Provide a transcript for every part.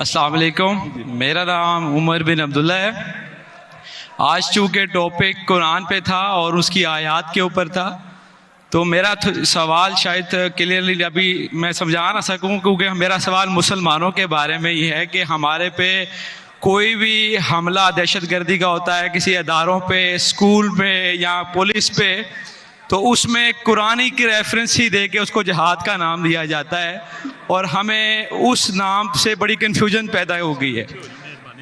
السلام علیکم، میرا نام عمر بن عبداللہ ہے۔ آج چونکہ ٹاپک قرآن پہ تھا اور اس کی آیات کے اوپر تھا، تو میرا سوال شاید کلیئرلی ابھی میں سمجھا نہ سکوں، کیونکہ میرا سوال مسلمانوں کے بارے میں یہ ہے کہ ہمارے پہ کوئی بھی حملہ دہشت گردی کا ہوتا ہے، کسی اداروں پہ، اسکول پہ یا پولیس پہ، تو اس میں قرآن کی ریفرنس ہی دے کے اس کو جہاد کا نام دیا جاتا ہے، اور ہمیں اس نام سے بڑی کنفیوژن پیدا ہو گئی ہے۔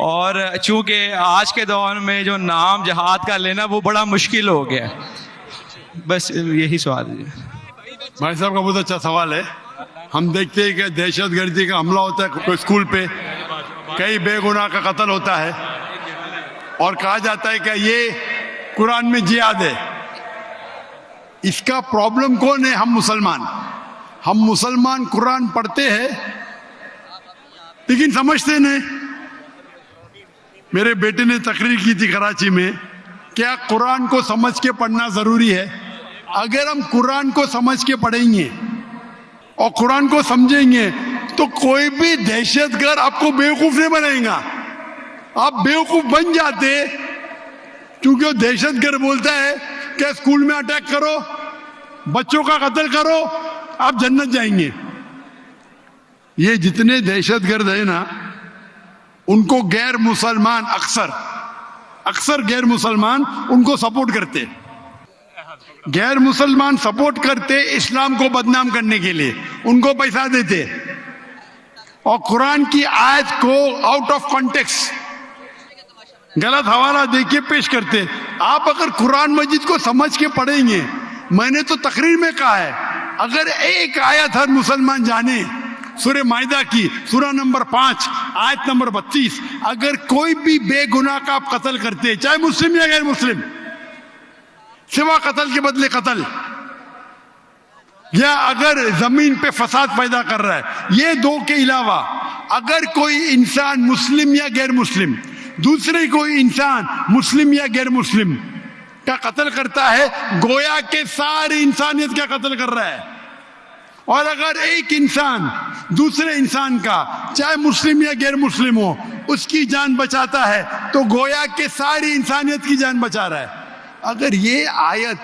اور چونکہ آج کے دور میں جو نام جہاد کا لینا وہ بڑا مشکل ہو گیا ہے۔ بس یہی سوال ہے۔ بھائی صاحب کا بہت اچھا سوال ہے۔ ہم دیکھتے ہیں کہ دہشت گردی کا حملہ ہوتا ہے کوئی اسکول پہ، کئی بے گناہ کا قتل ہوتا ہے، اور کہا جاتا ہے کہ یہ قرآن میں جہاد ہے۔ اس کا پرابلم کون ہے؟ ہم مسلمان قرآن پڑھتے ہیں لیکن سمجھتے نہیں۔ میرے بیٹے نے تقریر کی تھی کراچی میں، کیا قرآن کو سمجھ کے پڑھنا ضروری ہے؟ اگر ہم قرآن کو سمجھ کے پڑھیں گے اور قرآن کو سمجھیں گے تو کوئی بھی دہشت گرد آپ کو بیوقوف نہیں بنائے گا۔ آپ بیوقوف بن جاتے کیونکہ وہ دہشت گرد بولتا ہے کہ اسکول میں اٹیک کرو، بچوں کا قتل کرو، آپ جنت جائیں گے۔ یہ جتنے دہشت گرد ہیں نا، ان کو غیر مسلمان اکثر غیر مسلمان ان کو سپورٹ کرتے، غیر مسلمان سپورٹ کرتے اسلام کو بدنام کرنے کے لیے، ان کو پیسہ دیتے اور قرآن کی آیت کو آؤٹ آف کانٹیکسٹ غلط حوالہ دے کے پیش کرتے۔ آپ اگر قرآن مجید کو سمجھ کے پڑھیں گے، میں نے تو تقریر میں کہا ہے، اگر ایک آیت ہر مسلمان جانے، سورہ مائدہ کی سورہ نمبر 5 آیت نمبر 32، اگر کوئی بھی بے گناہ کا آپ قتل کرتے، چاہے مسلم یا غیر مسلم، سوا قتل کے بدلے قتل، یا اگر زمین پہ فساد پیدا کر رہا ہے، یہ دو کے علاوہ اگر کوئی انسان مسلم یا غیر مسلم دوسرے کوئی انسان مسلم یا غیر مسلم کا قتل کرتا ہے، گویا کہ ساری انسانیت کا قتل کر رہا ہے۔ اور اگر ایک انسان دوسرے انسان کا، چاہے مسلم یا غیر مسلم ہو، اس کی جان بچاتا ہے تو گویا کہ ساری انسانیت کی جان بچا رہا ہے۔ اگر یہ آیت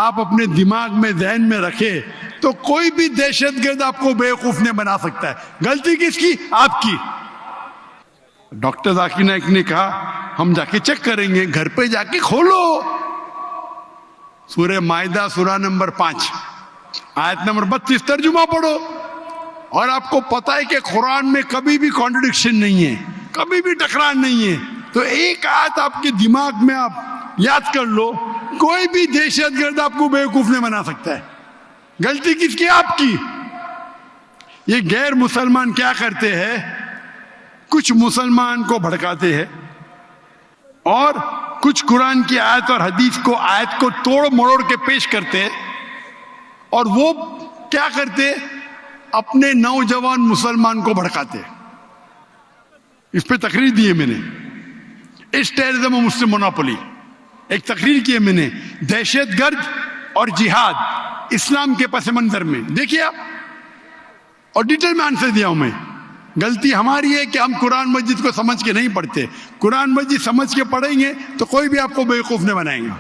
آپ اپنے دماغ میں، ذہن میں رکھے تو کوئی بھی دہشت گرد آپ کو بیوقوف نہیں بنا سکتا ہے۔ غلطی کس کی؟ آپ کی۔ ڈاکٹر ذاکر نائک نے کہا ہم جا کے چیک کریں گے، گھر پہ جا کے کھولو سورہ مائدہ سورہ نمبر 5 آیت نمبر 32 ترجمہ پڑھو، اور آپ کو پتا ہے کہ قرآن میں کبھی بھی کانٹرڈکشن نہیں ہے، کبھی بھی ٹکران نہیں ہے۔ تو ایک آیت آپ کے دماغ میں آپ یاد کر لو، کوئی بھی دہشت گرد آپ کو بیوقوف نہیں بنا سکتا ہے۔ غلطی کس کی؟ آپ کی۔ یہ غیر مسلمان کیا کرتے ہیں؟ کچھ مسلمان کو بھڑکاتے ہیں اور کچھ قرآن کی آیت اور حدیث کو، آیت کو توڑ مروڑ کے پیش کرتے، اور وہ کیا کرتے؟ اپنے نوجوان مسلمان کو بھڑکاتے۔ اس پہ تقریر دی ہے میں نے، اس ٹیررزم و مسلم مونوپولی، ایک تقریر کی ہے میں نے، دہشت گرد اور جہاد اسلام کے پس منظر میں۔ دیکھیے آپ، اور ڈیٹیل میں آنسر دیا ہوں میں۔ غلطی ہماری ہے کہ ہم قرآن مجید کو سمجھ کے نہیں پڑھتے۔ قرآن مجید سمجھ کے پڑھیں گے تو کوئی بھی آپ کو بیوقوف نہیں بنائے گا۔